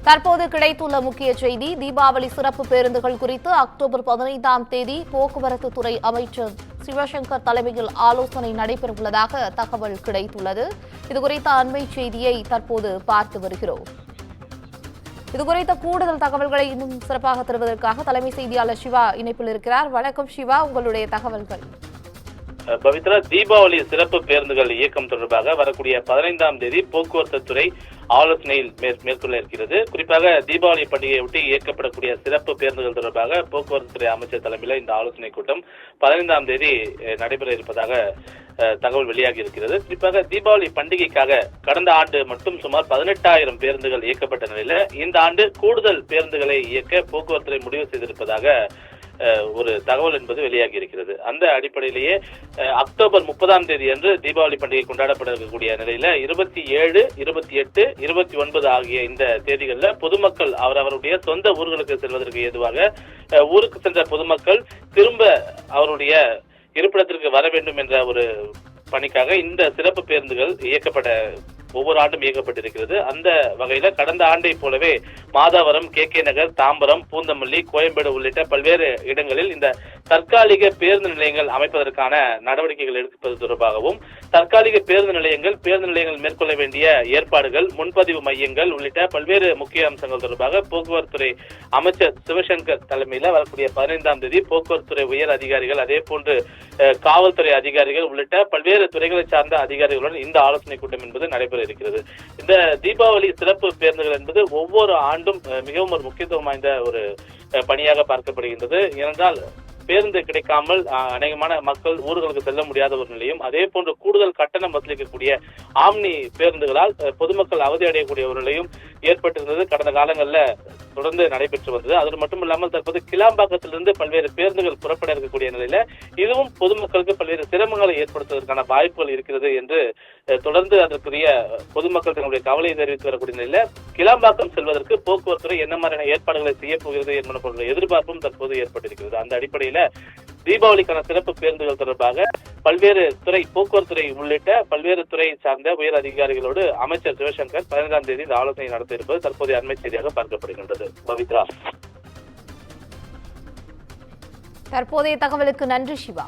தற்போது கிடைத்துள்ள முக்கிய செய்தி, தீபாவளி சிறப்பு பேருந்துகள் குறித்து அக்டோபர் 15ஆம் தேதி போக்குவரத்து துறை அமைச்சர் சிவசங்கர் தலைமையில் ஆலோசனை நடைபெறவுள்ளதாக தகவல் கிடைத்துள்ளது. இதுகுறித்த அண்மை செய்தியை தற்போது பார்த்து வருகிறோம். இதுகுறித்த கூடுதல் தகவல்களை இன்னும் சிறப்பாக தருவதற்காக தலைமை செய்தியாளர் சிவா இணைப்பில் இருக்கிறார். வணக்கம் சிவா, உங்களுடைய தகவல்கள். பவித்ரா, தீபாவளி சிறப்பு பேருந்துகள் இயக்கம் தொடர்பாக வரக்கூடிய 15ஆம் தேதி போக்குவரத்து துறை ஆலோசனையில் மேற்கொள்ள இருக்கிறது. குறிப்பாக தீபாவளி பண்டிகையொட்டி இயக்கப்படக்கூடிய சிறப்பு பேருந்துகள் தொடர்பாக போக்குவரத்து துறை அமைச்சர் தலைமையில் இந்த ஆலோசனை கூட்டம் 15ஆம் தேதி நடைபெற இருப்பதாக தகவல் வெளியாகி இருக்கிறது. குறிப்பாக தீபாவளி பண்டிகைக்காக கடந்த ஆண்டு மட்டும் சுமார் 18,000 பேருந்துகள் இயக்கப்பட்ட நிலையில இந்த ஆண்டு கூடுதல் பேருந்துகளை இயக்க போக்குவரத்து துறை முடிவு செய்திருப்பதாக ஒரு தகவல் என்பது வெளியாகி இருக்கிறது. அந்த அடிப்படையிலேயே அக்டோபர் 30ஆம் தேதி அன்று தீபாவளி பண்டிகை கொண்டாடப்பட இருக்கக்கூடிய நிலையில 27, 28, 29 ஆகிய இந்த தேதிகளில் பொதுமக்கள் அவரவருடைய சொந்த ஊர்களுக்கு செல்வதற்கு ஏதுவாக ஊருக்கு சென்ற பொதுமக்கள் திரும்ப அவருடைய இருப்பிடத்திற்கு வர வேண்டும் என்ற ஒரு பணிக்காக இந்த சிறப்பு பேருந்துகள் ஒவ்வொரு ஆண்டும் இயக்கப்பட்டிருக்கிறது. அந்த வகையில கடந்த ஆண்டை போலவே மாதாவரம், கே நகர், தாம்பரம், பூந்தமல்லி, கோயம்பேடு உள்ளிட்ட பல்வேறு இடங்களில் இந்த தற்காலிக பேருந்து நிலையங்கள் அமைப்பதற்கான நடவடிக்கைகள் எடுப்பது தொடர்பாகவும் தற்காலிக பேருந்து நிலையங்கள் மேற்கொள்ள வேண்டிய ஏற்பாடுகள், முன்பதிவு மையங்கள் உள்ளிட்ட பல்வேறு முக்கிய அம்சங்கள் தொடர்பாக போக்குவரத்துறை அமைச்சர் சிவசங்கர் தலைமையில் வரக்கூடிய 15ஆம் தேதி போக்குவரத்துறை உயர் அதிகாரிகள், அதே போன்று காவல்துறை அதிகாரிகள் உள்ளிட்ட பல்வேறு துறைகளை சார்ந்த அதிகாரிகளுடன் இந்த ஆலோசனை கூட்டம் என்பது நடைபெற இருக்கிறது. இந்த தீபாவளி சிறப்பு பேருந்துகள் என்பது ஒவ்வொரு ஆண்டும் மிகவும் ஒரு முக்கியத்துவம் வாய்ந்த ஒரு பணியாக பார்க்கப்படுகின்றது. ஏனென்றால் பேருந்து கிடைக்காமல் அநேகமான மக்கள் ஊர்களுக்கு செல்ல முடியாத ஒரு நிலையும், அதே போன்று கூடுதல் கட்டணம் வசூலிக்கக்கூடிய ஆம்னி பேருந்துகளால் பொதுமக்கள் அவதி அடையக்கூடிய ஒரு நிலையும் ஏற்பட்டிருந்தது. கடந்த காலங்களில் தொடர்ந்து நடைபெற்று வந்தது. அது மட்டும் இல்லாமல் தற்போது கிளாம்பாக்கத்திலிருந்து பல்வேறு பேருந்துகள் புறப்பட இருக்கக்கூடிய நிலையில இதுவும் பொதுமக்களுக்கு பல்வேறு சிரமங்களை ஏற்படுத்துவதற்கான வாய்ப்புகள் இருக்கிறது என்று தொடர்ந்து அதற்குரிய பொதுமக்கள் தங்களுடைய கவலையை தெரிவித்து வரக்கூடிய நிலையில கிளாம்பாக்கம் செல்வதற்கு போக்குவரத்துறை என்ன மாதிரியான ஏற்பாடுகளை செய்ய போகிறது என்பது எதிர்பார்ப்பும் தற்போது ஏற்பட்டிருக்கிறது. அந்த அடிப்படையில தீபாவளிக்கான சிறப்பு பேருந்துகள் தொடர்பாக பல்வேறு துறை, போக்குவரத்துறை உள்ளிட்ட பல்வேறு துறை சார்ந்த உயர் அதிகாரிகளோடு அமைச்சர் சிவசங்கர் 15ஆம் தேதி இந்த ஆலோசனை நடத்த இருப்பது தற்போதைய அண்மை செய்தியாக பார்க்கப்படுகின்றது. பவித்ரா, தற்போதைய தகவலுக்கு நன்றி சிவா.